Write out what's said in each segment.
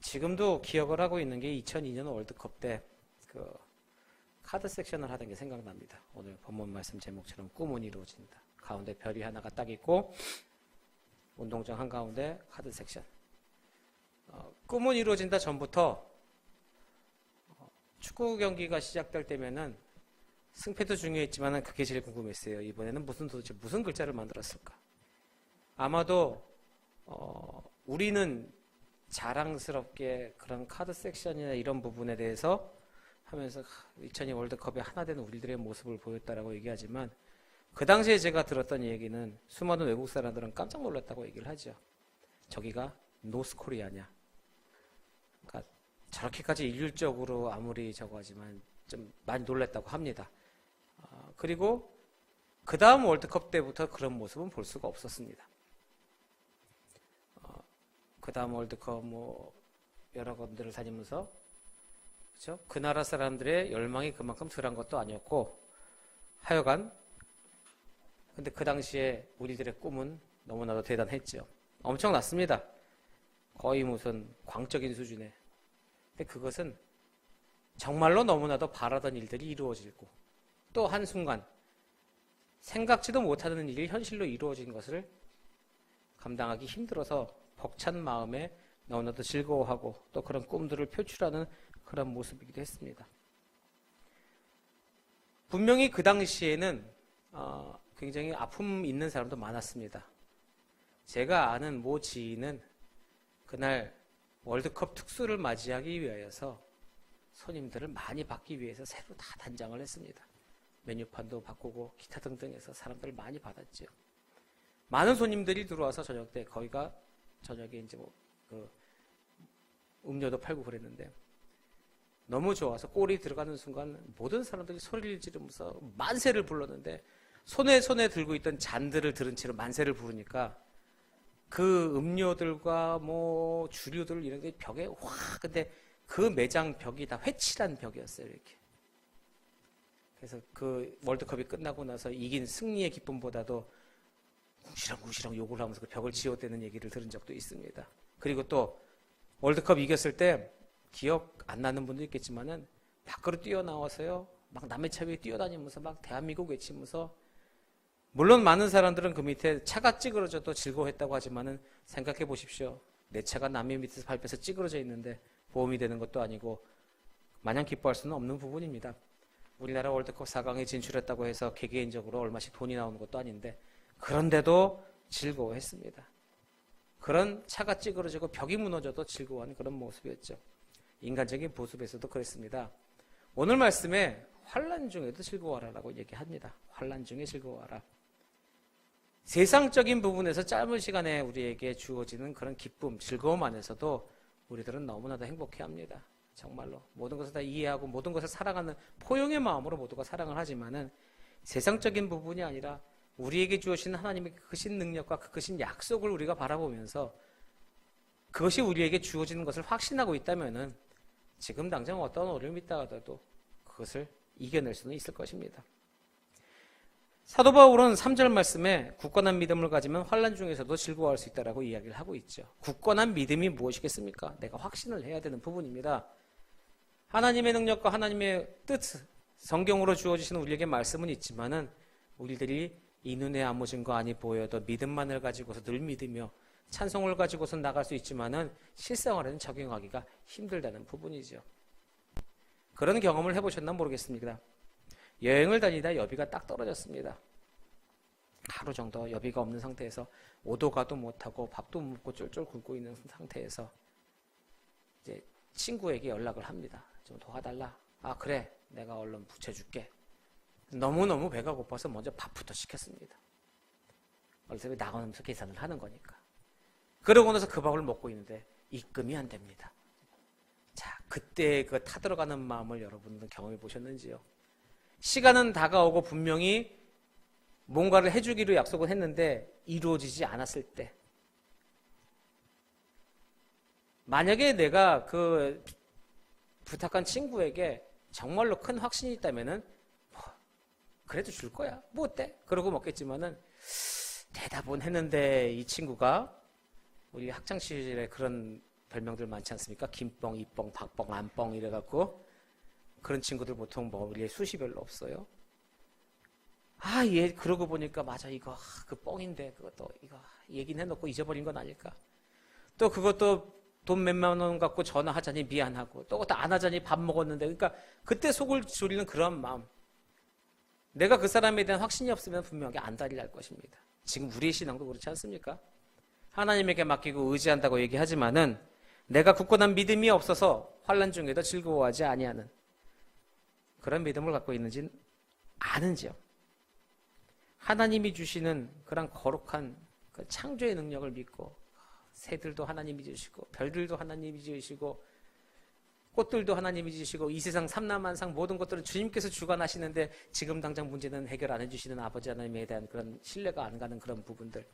지금도 기억을 하고 있는 게 2002년 월드컵 때 그 카드 섹션을 하던 게 생각납니다. 오늘 본문 말씀 제목처럼 꿈은 이루어진다. 가운데 별이 하나가 딱 있고 운동장 한가운데 카드 섹션. 꿈은 이루어진다 전부터 축구 경기가 시작될 때면은 승패도 중요했지만은 그게 제일 궁금했어요. 이번에는 도대체 무슨 글자를 만들었을까? 아마도 우리는 자랑스럽게 그런 카드 섹션이나 이런 부분에 대해서 하면서 2002 월드컵에 하나 되는 우리들의 모습을 보였다라고 얘기하지만 그 당시에 제가 들었던 얘기는 수많은 외국 사람들은 깜짝 놀랐다고 얘기를 하죠. 저기가 노스코리아냐. 그러니까 저렇게까지 일률적으로 아무리 저거 하지만 좀 많이 놀랐다고 합니다. 그리고 그 다음 월드컵 때부터 그런 모습은 볼 수가 없었습니다. 그 다음 월드컵 여러 군데를 다니면서 그렇죠? 그 나라 사람들의 열망이 그만큼 덜한 것도 아니었고 하여간 근데 그 당시에 우리들의 꿈은 너무나도 대단했죠. 엄청났습니다. 거의 무슨 광적인 수준의. 근데 그것은 정말로 너무나도 바라던 일들이 이루어지고 또 한순간 생각지도 못하는 일이 현실로 이루어진 것을 감당하기 힘들어서 벅찬 마음에 너무나도 즐거워하고 또 그런 꿈들을 표출하는 그런 모습이기도 했습니다. 분명히 그 당시에는 굉장히 아픔 있는 사람도 많았습니다. 제가 아는 모 지인은 그날 월드컵 특수를 맞이하기 위하여서 손님들을 많이 받기 위해서 새로 다 단장을 했습니다. 메뉴판도 바꾸고 기타 등등 해서 사람들을 많이 받았죠. 많은 손님들이 들어와서 저녁 때 거기가 저녁에 이제 음료도 팔고 그랬는데 너무 좋아서 골이 들어가는 순간 모든 사람들이 소리를 지르면서 만세를 불렀는데 손에 들고 있던 잔들을 들은 채로 만세를 부르니까 그 음료들과 주류들 이런 게 벽에 근데 그 매장 벽이 다 회칠한 벽이었어요. 이렇게. 그래서 그 월드컵이 끝나고 나서 이긴 승리의 기쁨보다도 구시렁구시렁 욕을 하면서 그 벽을 지어대는 얘기를 들은 적도 있습니다. 그리고 또 월드컵 이겼을 때 기억 안 나는 분도 있겠지만은 밖으로 뛰어나와서요 막 남의 차 위에 뛰어다니면서 막 대한민국 외치면서 물론 많은 사람들은 그 밑에 차가 찌그러져도 즐거워했다고 하지만은 생각해 보십시오. 내 차가 남의 밑에서 밟혀서 찌그러져 있는데 보험이 되는 것도 아니고 마냥 기뻐할 수는 없는 부분입니다. 우리나라 월드컵 4강에 진출했다고 해서 개개인적으로 얼마씩 돈이 나오는 것도 아닌데 그런데도 즐거워했습니다. 그런 차가 찌그러지고 벽이 무너져도 즐거워하는 그런 모습이었죠. 인간적인 모습에서도 그랬습니다. 오늘 말씀에 환난 중에도 즐거워하라라고 얘기합니다. 환난 중에 즐거워하라. 세상적인 부분에서 짧은 시간에 우리에게 주어지는 그런 기쁨, 즐거움 안에서도 우리들은 너무나도 행복해합니다. 정말로 모든 것을 다 이해하고 모든 것을 사랑하는 포용의 마음으로 모두가 사랑을 하지만은 세상적인 부분이 아니라 우리에게 주어진 하나님의 크신 능력과 그 크신 약속을 우리가 바라보면서 그것이 우리에게 주어지는 것을 확신하고 있다면은 지금 당장 어떤 어려움이 있다 하더라도 그것을 이겨낼 수는 있을 것입니다. 사도 바울은 3절 말씀에 굳건한 믿음을 가지면 환난 중에서도 즐거워할 수 있다라고 이야기를 하고 있죠. 굳건한 믿음이 무엇이겠습니까? 내가 확신을 해야 되는 부분입니다. 하나님의 능력과 하나님의 뜻, 성경으로 주어지시는 우리에게 말씀은 있지만은 우리들이 이 눈에 아무 증거 아니 보여도 믿음만을 가지고서 늘 믿으며 찬송을 가지고서 나갈 수 있지만은 실생활에는 적용하기가 힘들다는 부분이죠. 그런 경험을 해보셨나 모르겠습니다. 여행을 다니다 여비가 딱 떨어졌습니다. 하루 정도 여비가 없는 상태에서 오도 가도 못하고 밥도 못 먹고 쫄쫄 굶고 있는 상태에서 이제 친구에게 연락을 합니다. 좀 도와달라. 아 그래 내가 얼른 붙여줄게. 너무너무 배가 고파서 먼저 밥부터 시켰습니다. 어차피 나가면서 계산을 하는 거니까. 그러고 나서 그 밥을 먹고 있는데 입금이 안 됩니다. 자, 그때 그 타들어가는 마음을 여러분들은 경험해 보셨는지요? 시간은 다가오고 분명히 뭔가를 해주기로 약속을 했는데 이루어지지 않았을 때 만약에 내가 그 부탁한 친구에게 정말로 큰 확신이 있다면은 그래도 줄 거야. 뭐 어때? 그러고 먹겠지만은 대답은 했는데 이 친구가 우리 학창시절에 그런 별명들 많지 않습니까? 김뻥, 이뻥, 박뻥, 안뻥 이래갖고 그런 친구들 보통 머리에 숱이 별로 없어요. 얘 그러고 보니까 맞아 이거 그 뻥인데 그것도 이거 얘기는 해놓고 잊어버린 건 아닐까. 또 그것도 돈 몇만 원 갖고 전화하자니 미안하고 또 그것도 안 하자니 밥 먹었는데 그러니까 그때 속을 졸이는 그런 마음. 내가 그 사람에 대한 확신이 없으면 분명히 안달이 날 것입니다. 지금 우리의 신앙도 그렇지 않습니까? 하나님에게 맡기고 의지한다고 얘기하지만은 내가 굳건한 믿음이 없어서 환난 중에도 즐거워하지 아니하는 그런 믿음을 갖고 있는지는 아는지요. 하나님이 주시는 그런 거룩한 그 창조의 능력을 믿고 새들도 하나님이 지으시고 별들도 하나님이 지으시고 꽃들도 하나님이 지으시고 이 세상 삼라만상 모든 것들은 주님께서 주관하시는데 지금 당장 문제는 해결 안 해주시는 아버지 하나님에 대한 그런 신뢰가 안 가는 그런 부분들.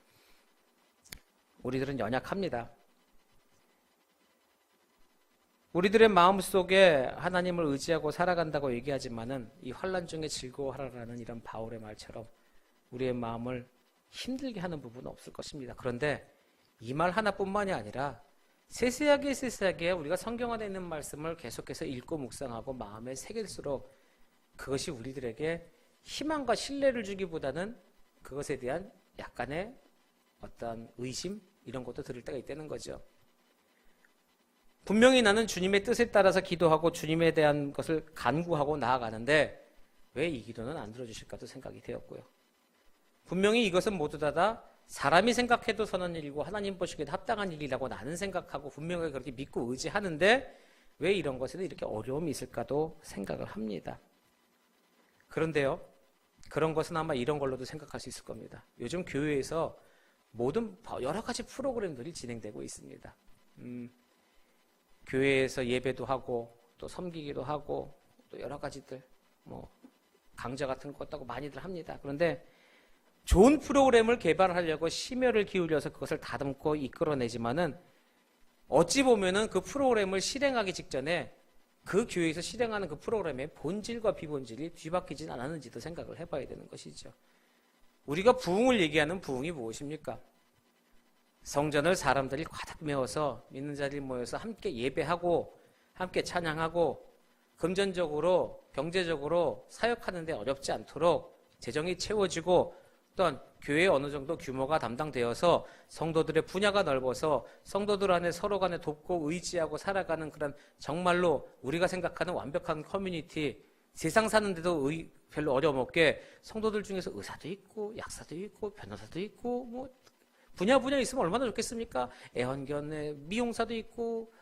우리들은 연약합니다. 우리들의 마음속에 하나님을 의지하고 살아간다고 얘기하지만은 이 환난 중에 즐거워하라라는 이런 바울의 말처럼 우리의 마음을 힘들게 하는 부분은 없을 것입니다. 그런데 이 말 하나뿐만이 아니라 세세하게 우리가 성경 안에 있는 말씀을 계속해서 읽고 묵상하고 마음에 새길수록 그것이 우리들에게 희망과 신뢰를 주기보다는 그것에 대한 약간의 어떤 의심 이런 것도 들을 때가 있다는 거죠. 분명히 나는 주님의 뜻에 따라서 기도하고 주님에 대한 것을 간구하고 나아가는데 왜 이 기도는 안 들어주실까도 생각이 되었고요. 분명히 이것은 모두 다 사람이 생각해도 선한 일이고 하나님 보시기에도 합당한 일이라고 나는 생각하고 분명히 그렇게 믿고 의지하는데 왜 이런 것에도 이렇게 어려움이 있을까도 생각을 합니다. 그런데요, 그런 것은 아마 이런 걸로도 생각할 수 있을 겁니다. 요즘 교회에서 모든 여러 가지 프로그램들이 진행되고 있습니다. 교회에서 예배도 하고 또 섬기기도 하고 또 여러 가지들 강좌 같은 것도 하고 많이들 합니다. 그런데 좋은 프로그램을 개발하려고 심혈을 기울여서 그것을 다듬고 이끌어내지만은 어찌 보면은 그 프로그램을 실행하기 직전에 그 교회에서 실행하는 그 프로그램의 본질과 비본질이 뒤바뀌진 않았는지도 생각을 해봐야 되는 것이죠. 우리가 부흥을 얘기하는 부흥이 무엇입니까? 성전을 사람들이 가득 메워서 믿는 자들이 모여서 함께 예배하고 함께 찬양하고 금전적으로 경제적으로 사역하는 데 어렵지 않도록 재정이 채워지고 또한 교회의 어느 정도 규모가 담당되어서 성도들의 분야가 넓어서 성도들 안에 서로 간에 돕고 의지하고 살아가는 그런 정말로 우리가 생각하는 완벽한 커뮤니티, 세상 사는데도 별로 어려움 없게 성도들 중에서 의사도 있고 약사도 있고 변호사도 있고 분야 있으면 얼마나 좋겠습니까? 애완견에 미용사도 있고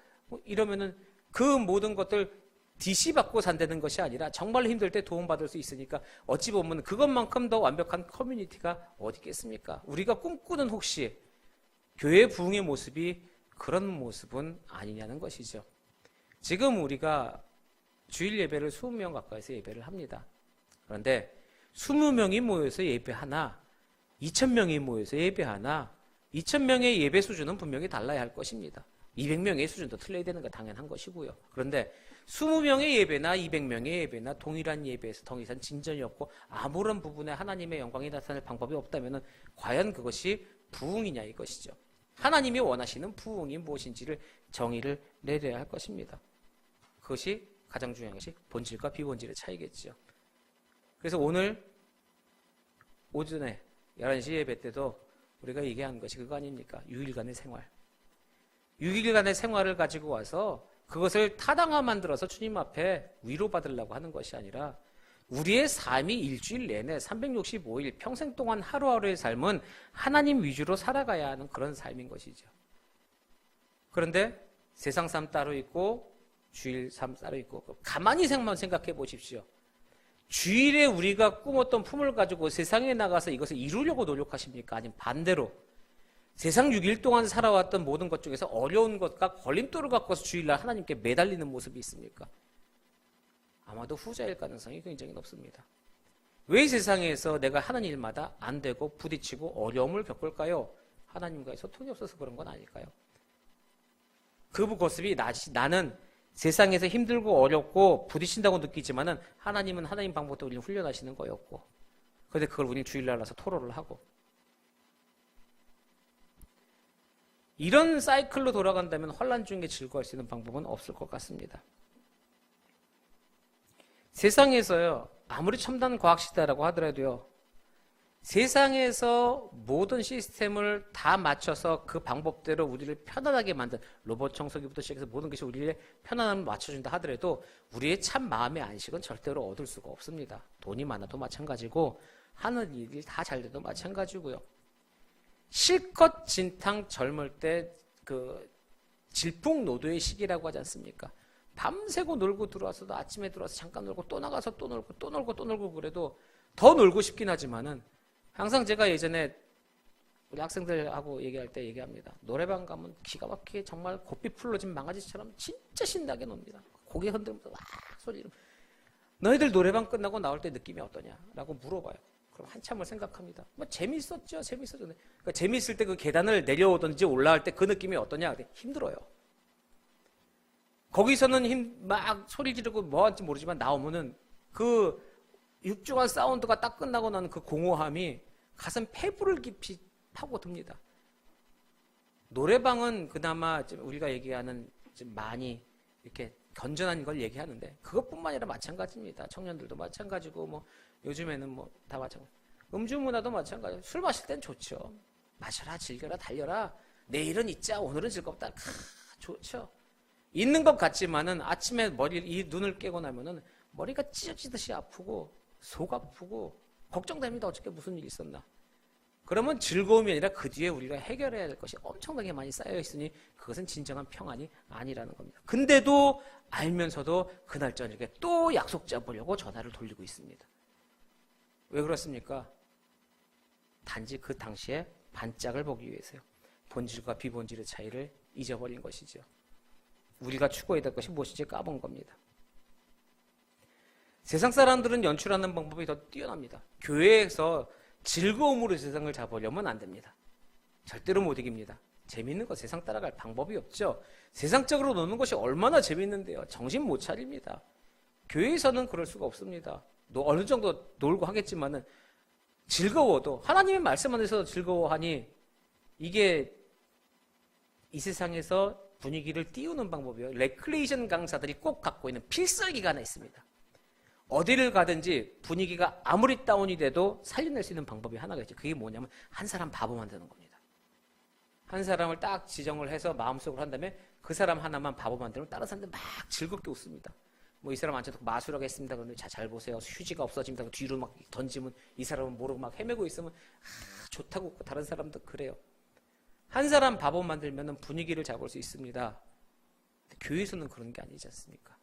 이러면은 그 모든 것들 DC 받고 산다는 것이 아니라 정말 힘들 때 도움받을 수 있으니까 어찌 보면 그것만큼 더 완벽한 커뮤니티가 어디 있겠습니까? 우리가 꿈꾸는 혹시 교회 부흥의 모습이 그런 모습은 아니냐는 것이죠. 지금 우리가 주일 예배를 20명 가까이서 예배를 합니다. 그런데 20명이 모여서 예배하나 2,000명이 모여서 예배하나 2,000명의 예배 수준은 분명히 달라야 할 것입니다. 200명의 수준도 틀려야 되는 거 당연한 것이고요. 그런데 20명의 예배나 200명의 예배나 동일한 예배에서 더 이상 진전이 없고 아무런 부분에 하나님의 영광이 나타날 방법이 없다면 과연 그것이 부흥이냐 이것이죠. 하나님이 원하시는 부흥이 무엇인지를 정의를 내려야 할 것입니다. 그것이 가장 중요한 것이 본질과 비본질의 차이겠죠. 그래서 오늘 오전에 11시 예배 때도 우리가 얘기한 것이 그거 아닙니까? 6일간의 생활. 6일간의 생활을 가지고 와서 그것을 타당화 만들어서 주님 앞에 위로받으려고 하는 것이 아니라 우리의 삶이 일주일 내내 365일 평생 동안 하루하루의 삶은 하나님 위주로 살아가야 하는 그런 삶인 것이죠. 그런데 세상 삶 따로 있고 주일 삶 따로 있고 가만히 생각해 보십시오. 주일에 우리가 꿈었던 품을 가지고 세상에 나가서 이것을 이루려고 노력하십니까? 아니면 반대로 세상 6일 동안 살아왔던 모든 것 중에서 어려운 것과 걸림돌을 갖고서 주일날 하나님께 매달리는 모습이 있습니까? 아마도 후자일 가능성이 굉장히 높습니다. 왜 세상에서 내가 하는 일마다 안 되고 부딪히고 어려움을 겪을까요? 하나님과의 소통이 없어서 그런 건 아닐까요? 그 모습이 나는 세상에서 힘들고 어렵고 부딪힌다고 느끼지만은 하나님은 하나님 방법도 우리를 훈련하시는 거였고 그런데 그걸 우리는 주일날 나서 토로를 하고 이런 사이클로 돌아간다면 환란 중에 즐거워할 수 있는 방법은 없을 것 같습니다. 세상에서요, 아무리 첨단 과학시대라고 하더라도요, 세상에서 모든 시스템을 다 맞춰서 그 방법대로 우리를 편안하게 만든 로봇 청소기부터 시작해서 모든 것이 우리의 편안함을 맞춰준다 하더라도 우리의 참 마음의 안식은 절대로 얻을 수가 없습니다. 돈이 많아도 마찬가지고 하는 일이 다 잘 돼도 마찬가지고요. 실컷 진탕 젊을 때 그 질풍노도의 시기라고 하지 않습니까? 밤새고 놀고 들어와서도 아침에 들어와서 잠깐 놀고 또 나가서 또 놀고 또 놀고 또 놀고 그래도 더 놀고 싶긴 하지만은 항상 제가 예전에 우리 학생들하고 얘기할 때 얘기합니다. 노래방 가면 기가 막히게 정말 고삐 풀러진 망아지처럼 진짜 신나게 놉니다. 고개 흔들면서 와 소리 지르면서 너희들 노래방 끝나고 나올 때 느낌이 어떠냐? 라고 물어봐요. 그럼 한참을 생각합니다. 뭐 재밌었죠. 재밌었죠. 그러니까 재밌을 때 그 계단을 내려오든지 올라갈 때 그 느낌이 어떠냐? 힘들어요. 거기서는 막 소리 지르고 뭐 할지 모르지만 나오면은 그 육중한 사운드가 딱 끝나고 나는 그 공허함이 가슴 폐부를 깊이 파고듭니다. 노래방은 그나마 우리가 얘기하는 많이 이렇게 건전한 걸 얘기하는데 그것뿐만 아니라 마찬가지입니다. 청년들도 마찬가지고 뭐 요즘에는 뭐 다 마찬가지. 음주 문화도 마찬가지예요. 술 마실 땐 좋죠. 마셔라, 즐겨라, 달려라. 내일은 있자, 오늘은 즐겁다. 좋죠. 있는 것 같지만은 아침에 이 눈을 깨고 나면은 머리가 찢어지듯이 아프고 속 아프고 걱정됩니다. 어저께 무슨 일이 있었나. 그러면 즐거움이 아니라 그 뒤에 우리가 해결해야 될 것이 엄청나게 많이 쌓여 있으니 그것은 진정한 평안이 아니라는 겁니다. 근데도 알면서도 그날 저녁에 또 약속 잡으려고 전화를 돌리고 있습니다. 왜 그렇습니까? 단지 그 당시에 반짝을 보기 위해서요. 본질과 비본질의 차이를 잊어버린 것이죠. 우리가 추구해야 될 것이 무엇인지 까본 겁니다. 세상 사람들은 연출하는 방법이 더 뛰어납니다. 교회에서 즐거움으로 세상을 잡으려면 안 됩니다. 절대로 못 이깁니다. 재밌는 거 세상 따라갈 방법이 없죠. 세상적으로 노는 것이 얼마나 재밌는데요. 정신 못 차립니다. 교회에서는 그럴 수가 없습니다. 어느 정도 놀고 하겠지만은 즐거워도 하나님의 말씀 안에서 즐거워하니 이게 이 세상에서 분위기를 띄우는 방법이에요. 레크레이션 강사들이 꼭 갖고 있는 필살기가 하나 있습니다. 어디를 가든지 분위기가 아무리 다운이 돼도 살려낼 수 있는 방법이 하나가 있죠. 그게 뭐냐면 한 사람 바보 만드는 겁니다. 한 사람을 딱 지정을 해서 마음속으로 한 다음에 그 사람 하나만 바보 만들면 다른 사람들 막 즐겁게 웃습니다. 뭐 이 사람 앉혀놓고 마술하게 했습니다. 그러면 잘 보세요. 휴지가 없어집니다. 뒤로 막 던지면 이 사람은 모르고 막 헤매고 있으면 좋다고 웃고 다른 사람도 그래요. 한 사람 바보 만들면 분위기를 잡을 수 있습니다. 교회에서는 그런 게 아니지 않습니까?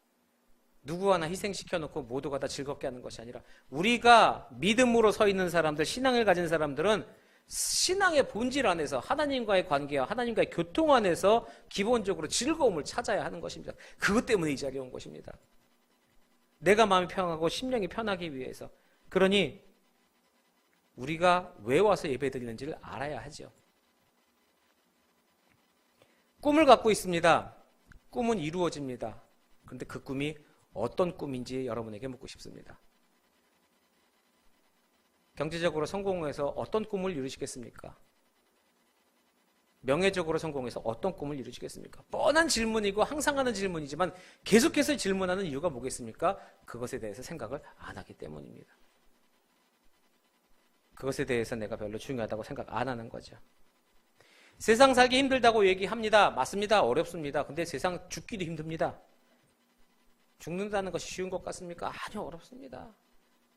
누구 하나 희생시켜놓고 모두가 다 즐겁게 하는 것이 아니라 우리가 믿음으로 서 있는 사람들, 신앙을 가진 사람들은 신앙의 본질 안에서 하나님과의 관계와 하나님과의 교통 안에서 기본적으로 즐거움을 찾아야 하는 것입니다. 그것 때문에 이 자리에 온 것입니다. 내가 마음이 평하고 심령이 편하기 위해서. 그러니 우리가 왜 와서 예배 드리는지를 알아야 하죠. 꿈을 갖고 있습니다. 꿈은 이루어집니다. 그런데 그 꿈이 어떤 꿈인지 여러분에게 묻고 싶습니다. 경제적으로 성공해서 어떤 꿈을 이루시겠습니까? 명예적으로 성공해서 어떤 꿈을 이루시겠습니까? 뻔한 질문이고 항상 하는 질문이지만 계속해서 질문하는 이유가 뭐겠습니까? 그것에 대해서 생각을 안 하기 때문입니다. 그것에 대해서 내가 별로 중요하다고 생각 안 하는 거죠. 세상 살기 힘들다고 얘기합니다. 맞습니다. 어렵습니다. 근데 세상 죽기도 힘듭니다. 죽는다는 것이 쉬운 것 같습니까? 아니요, 어렵습니다.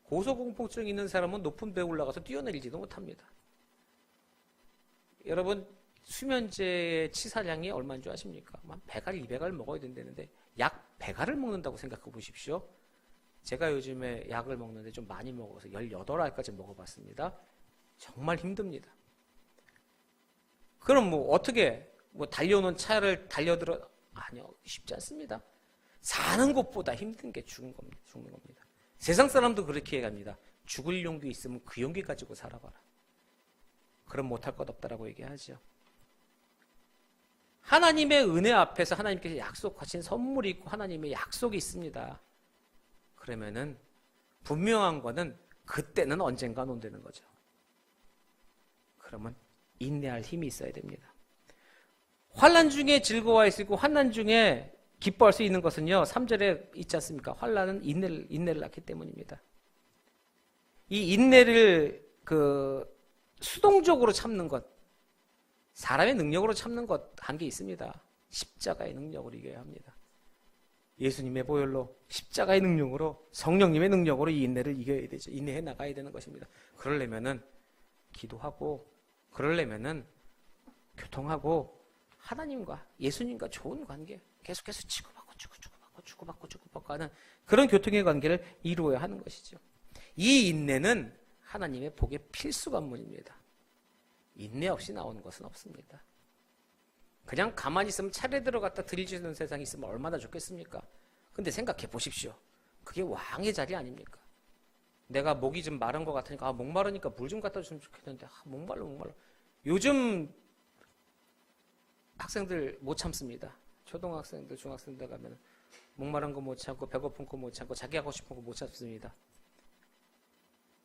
고소공포증 있는 사람은 높은 데에 올라가서 뛰어내리지도 못합니다. 여러분, 수면제의 치사량이 얼마인 줄 아십니까? 한 100알, 200알 먹어야 된다는데 약 100알을 먹는다고 생각해 보십시오. 제가 요즘에 약을 먹는데 좀 많이 먹어서 18알까지 먹어봤습니다. 정말 힘듭니다. 그럼 뭐 어떻게 달려오는 차를 달려들어? 아니요, 쉽지 않습니다. 사는 것보다 힘든 게 죽는 겁니다. 세상 사람도 그렇게 얘기합니다. 죽을 용기 있으면 그 용기 가지고 살아봐라. 그럼 못할 것 없다라고 얘기하죠. 하나님의 은혜 앞에서 하나님께서 약속하신 선물이 있고 하나님의 약속이 있습니다. 그러면은 분명한 거는 그때는 언젠가 온다는 거죠. 그러면 인내할 힘이 있어야 됩니다. 환난 중에 즐거워할 수 있고 환난 중에 기뻐할 수 있는 것은요. 3절에 있지 않습니까? 환난은 인내를 낳기 때문입니다. 이 인내를 수동적으로 참는 것, 사람의 능력으로 참는 것 한 게 있습니다. 십자가의 능력으로 이겨야 합니다. 예수님의 보혈로 십자가의 능력으로 성령님의 능력으로 이 인내를 이겨야 되죠. 인내해 나가야 되는 것입니다. 그러려면은 기도하고 그러려면은 교통하고 하나님과 예수님과 좋은 관계 계속해서 주고받고 하는 그런 교통의 관계를 이루어야 하는 것이죠. 이 인내는 하나님의 복의 필수 관문입니다. 인내 없이 나오는 것은 없습니다. 그냥 가만히 있으면 차례 들어갔다 들이주는 세상이 있으면 얼마나 좋겠습니까? 근데 생각해 보십시오. 그게 왕의 자리 아닙니까? 내가 목이 좀 마른 것 같으니까 목마르니까 물 좀 갖다 줬으면 좋겠는데 목말라. 요즘 학생들 못 참습니다. 초등학생들, 중학생들 가면 목마른 거 못 참고 배고픈 거 못 참고 자기 하고 싶은 거 못 참습니다.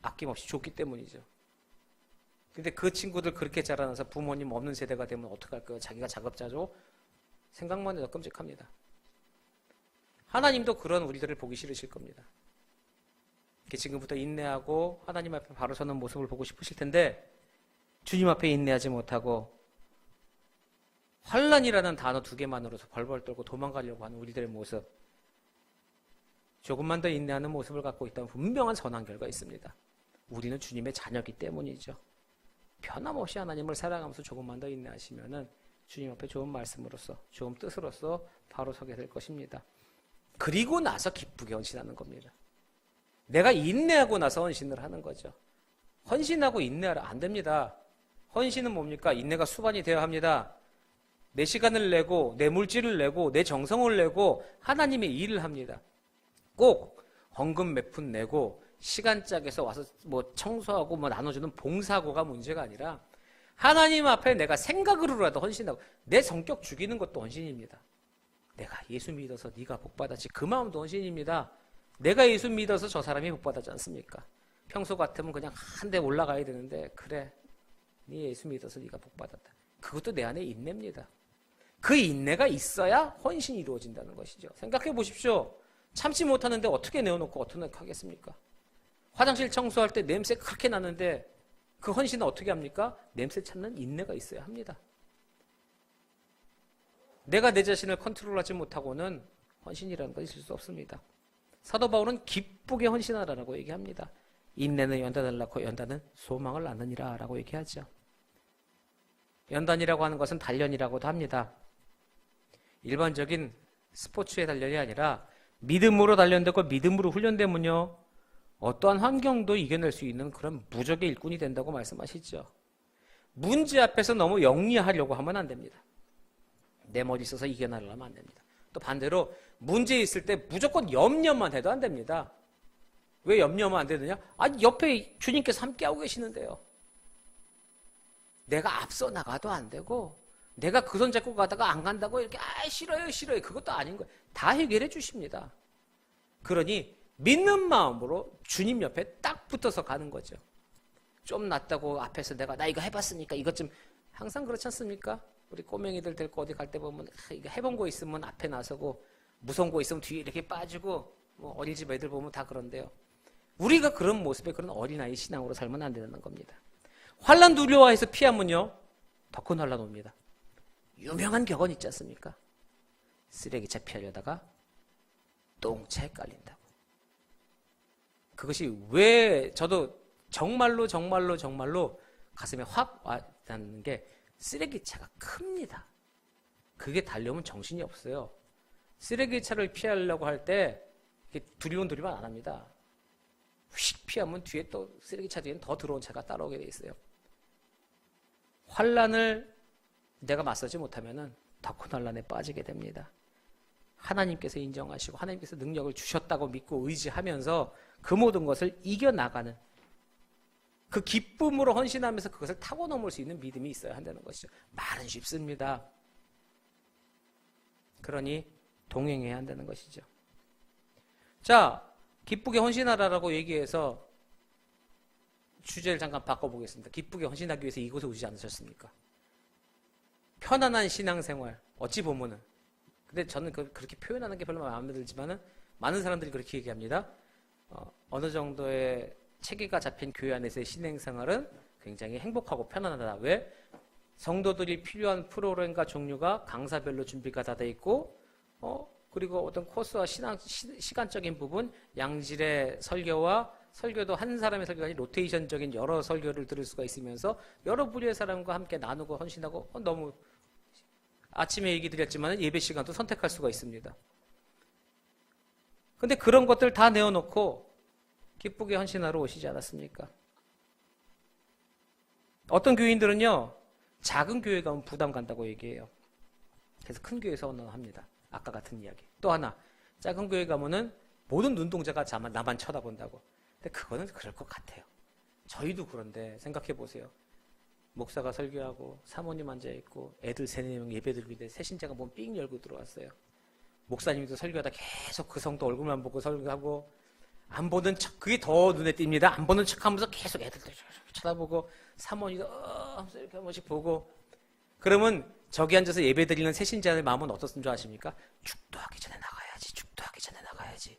아낌없이 줬기 때문이죠. 근데 그 친구들 그렇게 자라나서 부모님 없는 세대가 되면 어떡할까요? 자기가 작업자죠? 생각만 해도 끔찍합니다. 하나님도 그런 우리들을 보기 싫으실 겁니다. 지금부터 인내하고 하나님 앞에 바로 서는 모습을 보고 싶으실 텐데 주님 앞에 인내하지 못하고 환난이라는 단어 2개만으로도 벌벌 떨고 도망가려고 하는 우리들의 모습, 조금만 더 인내하는 모습을 갖고 있다면 분명한 선한 결과 있습니다. 우리는 주님의 자녀이기 때문이죠. 변함없이 하나님을 사랑하면서 조금만 더 인내하시면은 주님 앞에 좋은 말씀으로서 좋은 뜻으로서 바로 서게 될 것입니다. 그리고 나서 기쁘게 헌신하는 겁니다. 내가 인내하고 나서 헌신을 하는 거죠. 헌신하고 인내하라 안 됩니다. 헌신은 뭡니까? 인내가 수반이 되어야 합니다. 내 시간을 내고 내 물질을 내고 내 정성을 내고 하나님의 일을 합니다. 꼭 헌금 몇 푼 내고 시간 짝에서 와서 청소하고 나눠주는 봉사고가 문제가 아니라 하나님 앞에 내가 생각으로라도 헌신하고 내 성격 죽이는 것도 헌신입니다. 내가 예수 믿어서 네가 복받았지 그 마음도 헌신입니다. 내가 예수 믿어서 저 사람이 복받았지 않습니까? 평소 같으면 그냥 한 대 올라가야 되는데 그래 네 예수 믿어서 네가 복받았다. 그것도 내 안에 인내입니다. 그 인내가 있어야 헌신이 이루어진다는 것이죠. 생각해 보십시오. 참지 못하는데 어떻게 내어놓고 어떻게 하겠습니까? 화장실 청소할 때 냄새 그렇게 나는데 그 헌신은 어떻게 합니까? 냄새 참는 인내가 있어야 합니다. 내가 내 자신을 컨트롤하지 못하고는 헌신이라는 건 있을 수 없습니다. 사도 바울은 기쁘게 헌신하라고 얘기합니다. 인내는 연단을 낳고 연단은 소망을 낳느니라 라고 얘기하죠. 연단이라고 하는 것은 단련이라고도 합니다. 일반적인 스포츠의 단련이 아니라 믿음으로 단련되고 믿음으로 훈련되면요 어떠한 환경도 이겨낼 수 있는 그런 무적의 일꾼이 된다고 말씀하시죠. 문제 앞에서 너무 영리하려고 하면 안 됩니다. 내 머리 써서 이겨내려면 안 됩니다. 또 반대로 문제 있을 때 무조건 염려만 해도 안 됩니다. 왜 염려하면 안 되느냐? 옆에 주님께서 함께하고 계시는데요. 내가 앞서 나가도 안 되고 내가 그 손 잡고 가다가 안 간다고 이렇게 싫어요 그것도 아닌 거예요. 다 해결해 주십니다. 그러니 믿는 마음으로 주님 옆에 딱 붙어서 가는 거죠. 좀 낫다고 앞에서 나 이거 해봤으니까 이것 좀 항상 그렇지 않습니까? 우리 꼬맹이들 데리고 어디 갈 때 보면 이거 해본 거 있으면 앞에 나서고 무서운 거 있으면 뒤에 이렇게 빠지고 어린이집 애들 보면 다 그런데요. 우리가 그런 모습에 그런 어린아이 신앙으로 살면 안 되는 겁니다. 환난 두려워해서 피하면요 더 큰 환난 옵니다. 유명한 격언 있지 않습니까? 쓰레기차 피하려다가 똥차에 깔린다고. 그것이 왜 저도 정말로 가슴에 확 와닿는 게 쓰레기차가 큽니다. 그게 달려오면 정신이 없어요. 쓰레기차를 피하려고 할 때 두리번 안 합니다. 휙 피하면 뒤에 또 쓰레기차 뒤에는 더 들어온 차가 따라오게 돼 있어요. 환난을 내가 맞서지 못하면은 더 큰 환난에 빠지게 됩니다. 하나님께서 인정하시고 하나님께서 능력을 주셨다고 믿고 의지하면서 그 모든 것을 이겨나가는 그 기쁨으로 헌신하면서 그것을 타고 넘을 수 있는 믿음이 있어야 한다는 것이죠. 말은 쉽습니다. 그러니 동행해야 한다는 것이죠. 자, 기쁘게 헌신하라라고 얘기해서 주제를 잠깐 바꿔보겠습니다. 기쁘게 헌신하기 위해서 이곳에 오시지 않으셨습니까? 편안한 신앙생활, 어찌 보면은. 근데 저는 그렇게 표현하는 게 별로 마음에 들지만은 많은 사람들이 그렇게 얘기합니다. 어느 정도의 체계가 잡힌 교회 안에서의 신앙생활은 굉장히 행복하고 편안하다. 왜? 성도들이 필요한 프로그램과 종류가 강사별로 준비가 다 돼 있고, 그리고 어떤 코스와 시간적인 부분, 양질의 설교와 설교도 한 사람의 설교가 아니라 로테이션적인 여러 설교를 들을 수가 있으면서 여러 부류의 사람과 함께 나누고 헌신하고 너무 아침에 얘기 드렸지만 예배 시간도 선택할 수가 있습니다. 근데 그런 것들 다 내어놓고 기쁘게 헌신하러 오시지 않았습니까? 어떤 교인들은요, 작은 교회 가면 부담 간다고 얘기해요. 그래서 큰 교회에서 헌합니다. 아까 같은 이야기. 또 하나, 작은 교회 가면은 모든 눈동자가 나만 쳐다본다고. 근데 그거는 그럴 것 같아요. 저희도 그런데 생각해 보세요. 목사가 설교하고 사모님 앉아있고 애들 3-4명 예배 드리고 있는데 새신자가 몸 삥 열고 들어왔어요. 목사님도 설교하다 계속 그 성도 얼굴만 보고 설교하고 안 보는 척, 그게 더 눈에 띕니다. 안 보는 척 하면서 계속 애들도 쳐다보고 사모님도 하면서 이렇게 한 번씩 보고. 그러면 저기 앉아서 예배 드리는 새신자의 마음은 어떻은 줄 아십니까? 축도하기 전에 나가야지, 축도하기 전에 나가야지.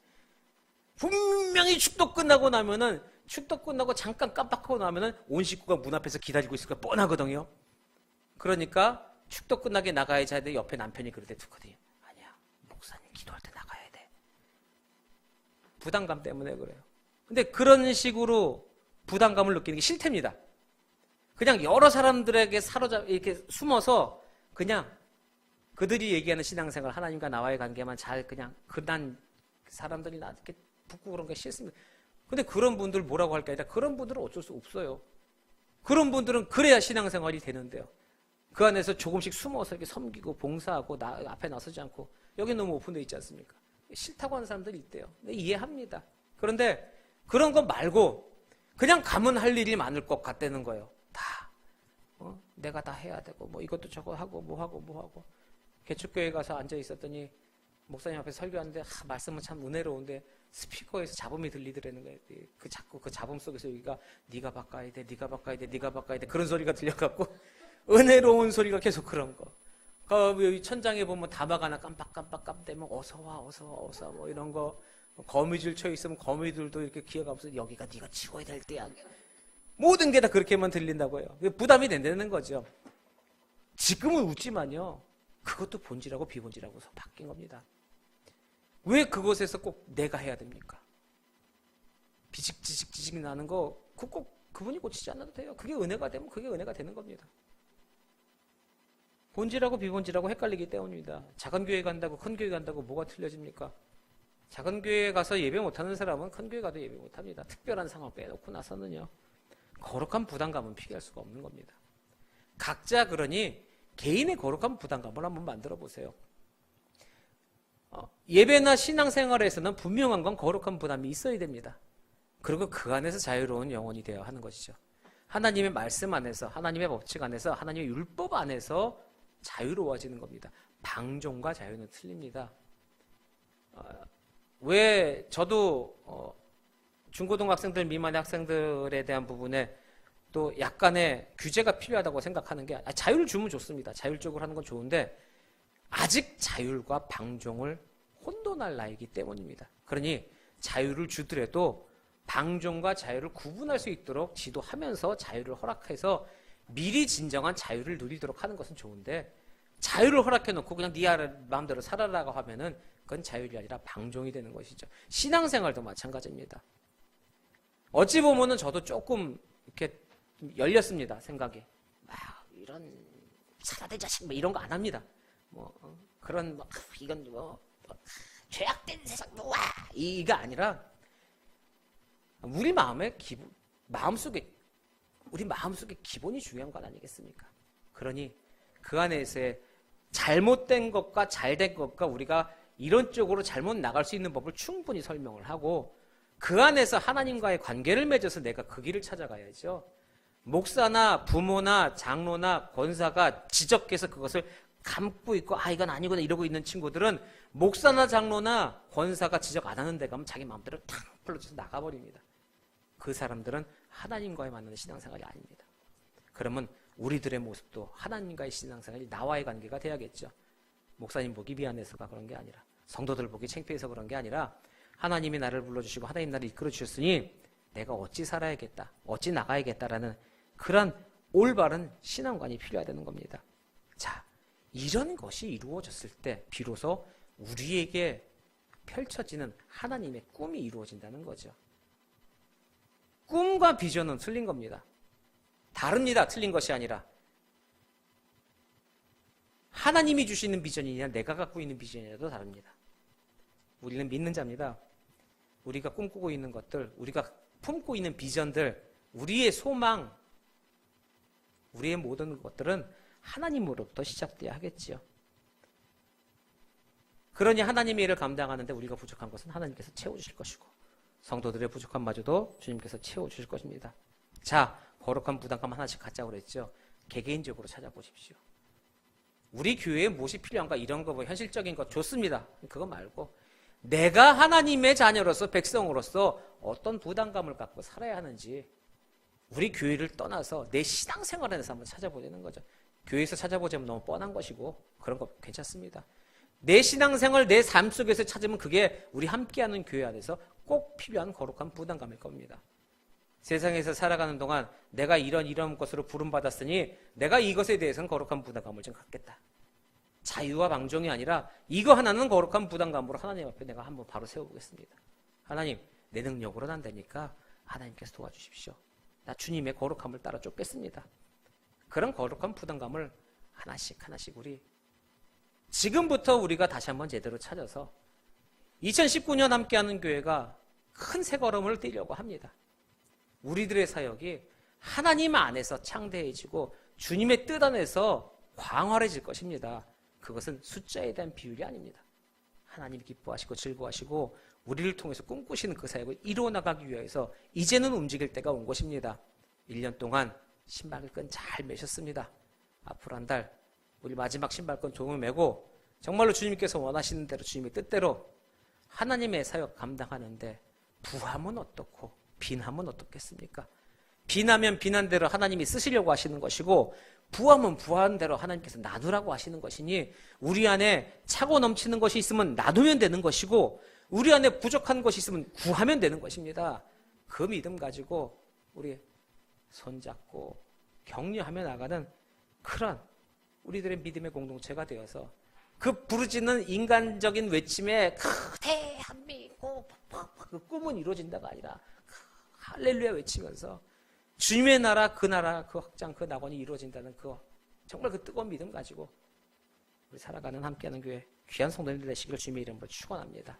분명히 축도 끝나고 나면은, 축도 끝나고 잠깐 깜빡하고 나면은 온 식구가 문 앞에서 기다리고 있을 거 뻔하거든요. 그러니까 축도 끝나게 나가야지 하는데 옆에 남편이 그럴 때 두거든요. 아니야, 목사님 기도할 때 나가야 돼. 부담감 때문에 그래요. 근데 그런 식으로 부담감을 느끼는 게 싫답니다. 그냥 여러 사람들에게 이렇게 숨어서 그냥 그들이 얘기하는 신앙생활, 하나님과 나와의 관계만 잘 그냥 그난 사람들이 나 이렇게 붙고 그런 게 싫습니다. 근데 그런 분들 뭐라고 할 게 아니라 그런 분들은 어쩔 수 없어요. 그런 분들은 그래야 신앙생활이 되는데요. 그 안에서 조금씩 숨어서 이렇게 섬기고 봉사하고 앞에 나서지 않고 여기 너무 오픈되어 있지 않습니까? 싫다고 하는 사람들이 있대요. 이해합니다. 그런데 그런 거 말고 그냥 가면 할 일이 많을 것 같다는 거예요. 다 내가 다 해야 되고 뭐 이것도 저거 하고 뭐 하고 개척교회 가서 앉아 있었더니 목사님 앞에 설교하는데 말씀은 참 은혜로운데 스피커에서 잡음이 들리더라는 거예요. 자꾸 그 잡음 속에서 여기가 네가 바꿔야 돼, 네가 바꿔야 돼, 네가 바꿔야 돼 그런 소리가 들려갖고 은혜로운 소리가 계속 그런 거. 여기 천장에 보면 다막 하나 깜빡대면 어서 와 뭐 이런 거. 거미줄 쳐 있으면 거미들도 이렇게 기어가면서 여기가 네가 치워야 될 때야. 모든 게 다 그렇게만 들린다고요. 부담이 된다는 거죠. 지금은 웃지만요. 그것도 본질하고 비본질하고 바뀐 겁니다. 왜 그곳에서 꼭 내가 해야 됩니까? 비직지직 나는 거 꼭 그분이 고치지 않아도 돼요. 그게 은혜가 되면 그게 은혜가 되는 겁니다. 본질하고 비본질하고 헷갈리기 때문입니다. 작은 교회 간다고 큰 교회 간다고 뭐가 틀려집니까? 작은 교회에 가서 예배 못하는 사람은 큰 교회 가도 예배 못합니다. 특별한 상황 빼놓고 나서는요. 거룩한 부담감은 피할 수가 없는 겁니다. 각자 그러니 개인의 거룩한 부담감을 한번 만들어 보세요. 예배나 신앙생활에서는 분명한 건 거룩한 부담이 있어야 됩니다. 그리고 그 안에서 자유로운 영혼이 되어야 하는 것이죠. 하나님의 말씀 안에서, 하나님의 법칙 안에서, 하나님의 율법 안에서 자유로워지는 겁니다. 방종과 자유는 틀립니다. 왜 저도 중고등학생들 미만의 학생들에 대한 부분에 또 약간의 규제가 필요하다고 생각하는 게 자유를 주면 좋습니다. 자율적으로 하는 건 좋은데 아직 자율과 방종을 혼돈할 나이기 때문입니다. 그러니 자유를 주더라도 방종과 자유를 구분할 수 있도록 지도하면서 자유를 허락해서 미리 진정한 자유를 누리도록 하는 것은 좋은데 자유를 허락해놓고 그냥 네 마음대로 살아라고 하면은 그건 자율이 아니라 방종이 되는 것이죠. 신앙생활도 마찬가지입니다. 어찌 보면은 저도 조금 이렇게 열렸습니다. 생각이. 이런 사라된 자식 뭐 이런 거 안 합니다. 그런 이건 죄악된 세상 이가 아니라 우리 마음속에 기본이 중요한 것 아니겠습니까? 그러니 그 안에서의 잘못된 것과 잘된 것과 우리가 이런 쪽으로 잘못 나갈 수 있는 법을 충분히 설명을 하고 그 안에서 하나님과의 관계를 맺어서 내가 그 길을 찾아가야죠. 목사나 부모나 장로나 권사가 지적해서 그것을 감고 있고 이건 아니구나 이러고 있는 친구들은 목사나 장로나 권사가 지적 안 하는 데 가면 자기 마음대로 탁 풀러져서 나가버립니다. 그 사람들은 하나님과의 만나는 신앙생활이 아닙니다. 그러면 우리들의 모습도 하나님과의 신앙생활이 나와의 관계가 돼야겠죠. 목사님 보기 미안해서가 그런 게 아니라, 성도들 보기 창피해서 그런 게 아니라, 하나님이 나를 불러주시고 하나님 나를 이끌어 주셨으니 내가 어찌 살아야겠다, 어찌 나가야겠다라는 그런 올바른 신앙관이 필요하다는 겁니다. 자, 이런 것이 이루어졌을 때 비로소 우리에게 펼쳐지는 하나님의 꿈이 이루어진다는 거죠. 꿈과 비전은 틀린 겁니다. 다릅니다. 틀린 것이 아니라. 하나님이 주시는 비전이냐 내가 갖고 있는 비전이냐도 다릅니다. 우리는 믿는 자입니다. 우리가 꿈꾸고 있는 것들, 우리가 품고 있는 비전들, 우리의 소망, 우리의 모든 것들은 하나님으로부터 시작돼야 하겠지요. 그러니 하나님의 일을 감당하는데 우리가 부족한 것은 하나님께서 채워주실 것이고, 성도들의 부족함마저도 주님께서 채워주실 것입니다. 자, 거룩한 부담감 하나씩 갖자고 그랬죠. 개개인적으로 찾아보십시오. 우리 교회에 무엇이 필요한가, 이런 거, 현실적인 거 좋습니다. 그거 말고 내가 하나님의 자녀로서, 백성으로서 어떤 부담감을 갖고 살아야 하는지, 우리 교회를 떠나서 내 신앙생활 안에서 한번 찾아보자는 거죠. 교회에서 찾아보자면 너무 뻔한 것이고 그런 거 괜찮습니다. 내 신앙생활, 내 삶 속에서 찾으면 그게 우리 함께하는 교회 안에서 꼭 필요한 거룩한 부담감일 겁니다. 세상에서 살아가는 동안 내가 이런 것으로 부름받았으니 내가 이것에 대해서는 거룩한 부담감을 좀 갖겠다. 자유와 방종이 아니라 이거 하나는 거룩한 부담감으로 하나님 앞에 내가 한번 바로 세워보겠습니다. 하나님, 내 능력으로는 안 되니까 하나님께서 도와주십시오. 나 주님의 거룩함을 따라 쫓겠습니다. 그런 거룩한 부담감을 하나씩 우리 지금부터 우리가 다시 한번 제대로 찾아서 2019년 함께하는 교회가 큰 새걸음을 떼려고 합니다. 우리들의 사역이 하나님 안에서 창대해지고 주님의 뜻 안에서 광활해질 것입니다. 그것은 숫자에 대한 비율이 아닙니다. 하나님이 기뻐하시고 즐거워하시고 우리를 통해서 꿈꾸시는 그 사역을 이루어나가기 위해서 이제는 움직일 때가 온 것입니다. 1년 동안 신발끈 잘 매셨습니다. 앞으로 한 달 우리 마지막 신발끈 조금을 매고 정말로 주님께서 원하시는 대로, 주님의 뜻대로 하나님의 사역 감당하는데 부함은 어떻고 빈함은 어떻겠습니까? 빈하면 빈한 대로 하나님이 쓰시려고 하시는 것이고, 부함은 부한 대로 하나님께서 나누라고 하시는 것이니, 우리 안에 차고 넘치는 것이 있으면 나누면 되는 것이고, 우리 안에 부족한 것이 있으면 구하면 되는 것입니다. 그 믿음 가지고 우리 손잡고 격려하며 나가는 그런 우리들의 믿음의 공동체가 되어서 그 부르짖는 인간적인 외침에 대한민국 그 꿈은 이루어진다가 아니라 할렐루야 외치면서 주님의 나라, 그 확장, 그 낙원이 이루어진다는 그 정말 그 뜨거운 믿음 가지고 우리 살아가는 함께하는 교회 귀한 성도님들 되시기를 주님의 이름으로 축원합니다.